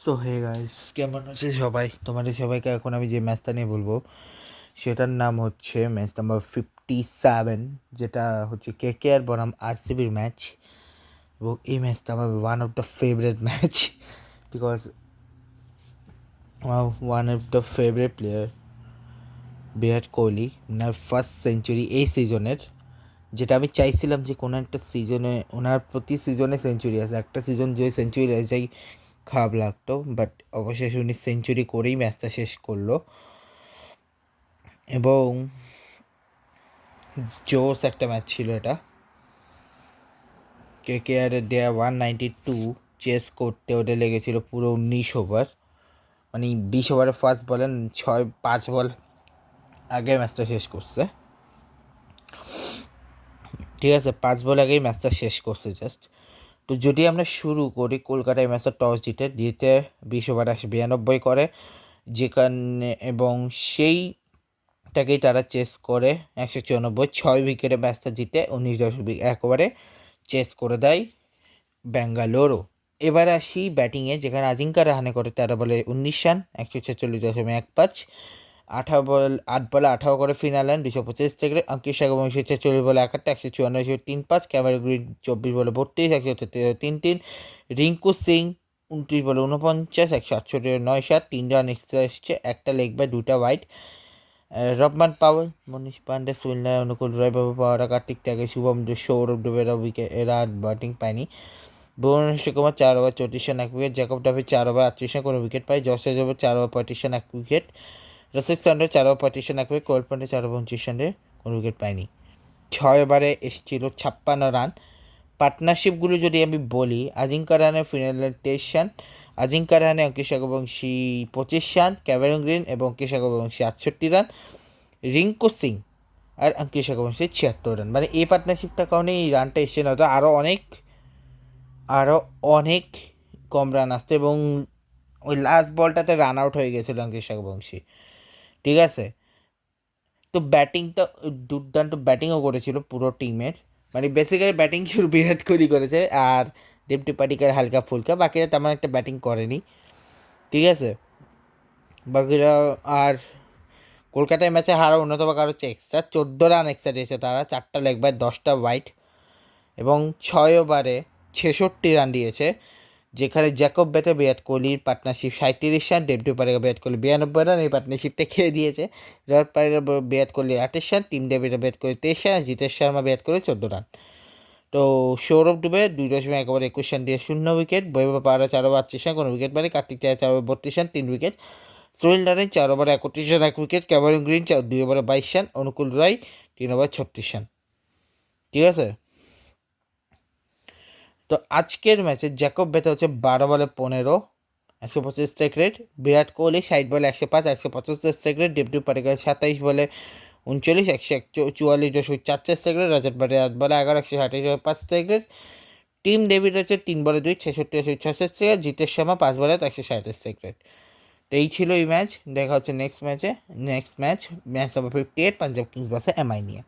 So hey guys, কেমন আছে সবাই? তোমাদের সবাইকে এখন আমি যে ম্যাচটা নিয়ে বলবো সেটার নাম হচ্ছে ম্যাচ নাম্বার 57, যেটা হচ্ছে KKR বনাম RCBর ম্যাচ। এবং এই ম্যাচটা আমার one of the favourite match, because one of the favourite player Virat Kohli, owner first century এই সিজনের, যেটা আমি চাইছিলাম যে কোনো একটা সিজনে ওনার প্রতি সিজনে সেঞ্চুরি আছে। একটা সিজন যদি সেঞ্চুরি রয়ে যায় খারাপ লাগতো, বাট অবশেষে উনি সেঞ্চুরি করেই ম্যাচটা শেষ করলো। এবং জোস একটা ম্যাচ ছিল এটা। KKR-এর দেয়া 192 চেস করতে ওদের লেগেছিল পুরো 19 ওভার, মানে 20 ওভারে ফার্স্ট বলে 5 বল আগে ম্যাচটা শেষ করছে। ঠিক আছে, 5 বল আগেই ম্যাচটা শেষ করছে জাস্ট। তো যদি আমরা শুরু করি, কলকাতায় ম্যাচটা টস জিতে 20 ওভারে 192 করে, যেখানে এবং সেইটাকেই তারা চেস করে 194, 6 উইকেটে ম্যাচটা জিতে 19.1 ওভারে চেস করে দেয় ব্যাঙ্গালোরও। এবার আসি ব্যাটিংয়ে, যেখানে আজিঙ্কা রাহানে করে 13 বলে 19 রান, 146.15। 8 বলে 18 করে ফিনালেন 225 থেকে। অঙ্কিত সাগরবংশী 46 বলে 51, 154.35। ক্যামেরন গ্রিন 24 বলে 32, 133.33। রিঙ্কু সিং 29 বলে 49, 168.97। 3 রান এক্সট্রা এসছে, একটা লেগ বাই, 2টা ওয়াইড। রবমান পাওয়েল, মনীষ পান্ডে, সুনীল নারায়ণ, অনুকূল রয়, বাবু পাওয়ারা, কার্তিক ত্যাগে, শুভম দুবে, সৌরভ ডুবেরা উইকেট, এরা ব্যাটিং পায়নি। Bhubaneswar Kumar 4 over 34 run 1 wicket. Jacob Duffy 4 over 38 run কোনো উইকেট পায়। Josh Hazlewood 4 over 35 run 1 wicket. রসিক সান্ডার 4 ওভার 35 রান 1 উইকেট। কোয়েল পান্ডে 4 ওভার 29 রানে কোনো উইকেট পায়নি। 6 ওভারে এসেছিল 56 রান। পার্টনারশিপগুলো যদি আমি বলি, আজিঙ্কা রাহানে ফিনালে 23 রান, আজিঙ্কা রাহানে অঙ্কিত সাগরবংশী 25 রান, ক্যামেরন গ্রিন এবং অঙ্কিত সাগরবংশী 68 রান, রিঙ্কু সিং আর অঙ্কিত সাগরবংশী 76 রান। মানে এই পার্টনারশিপটার কারণে এই রানটা এসছে, না তো আরও অনেক কম রান আসতো। এবং ওই লাস্ট বলটাতে রান আউট হয়ে গেছিলো অঙ্কিত সাগরবংশী। ঠিক আছে, তো ব্যাটিংটা দুর্দান্ত ব্যাটিংও করেছিল পুরো টিমের। মানে বেসিক্যালি ব্যাটিং শুরু বিরাট কোহলি করেছে, আর দীপ্তি পাটিকার হালকা ফুলকা, বাকিরা তেমন একটা ব্যাটিং করেনি। ঠিক আছে, বাকিরা আর কলকাতায় ম্যাচে হারা অন্যতম কারো হচ্ছে এক্সট্রা 14 রান এক্সট্রা দিয়েছে তারা, 4টা লেগ বাই, 10টা ওয়াইড এবং 6 ওভারে 66 রান দিয়েছে। যেখানে জ্যাকব ব্যাটে বিরাট কোহলির partnership 37 run, David পারেগা Virat Kohli 92 run, এই পার্টনারশিপটা খেয়ে দিয়েছে। Rohit পারেগা Virat Kohli 28 run, team ডেভিডে Virat Kohli 23 run, Jitesh Sharma Virat Kohli 14 run. তো সৌরভ ডুবে 2.1 ওভার 21 রান দিয়ে 0 উইকেট। বৈভব পাহারা 4 ওভার 38 রান কোনো উইকেট পায়নি। কার্তিক ত্যাগী 4 over 32 run 3 wicket. Sunil Narayan 4 over 31 run 1 wicket. Cameron green 2 ওভারে 22 রান, অনুকূল রায় 3 ওভার 36 রান। ঠিক আছে, তো আজকের ম্যাচে জ্যাকব বেথা হচ্ছে 12 বলে 15, 125 স্ট্রাইক রেট। বিরাট কোহলি 60 বলে 105, 175 স্ট্রাইক রেট। ডেভিড পারেগা 27 বলে 39, 144.4 স্ট্রাইক রেট। রজত পাটিল 8 বলে 11, 128.5 স্ট্রাইক রেট। টিম ডেভিড হচ্ছে 3 বলে 2, 66.6 স্ট্রাইক রেট। জিতেশ শর্মা 5 বলে 160 স্ট্রাইক রেট। তো এই ছিল এই ম্যাচ। দেখা হচ্ছে next match match number 58 Punjab Kings versus MI নিয়ে।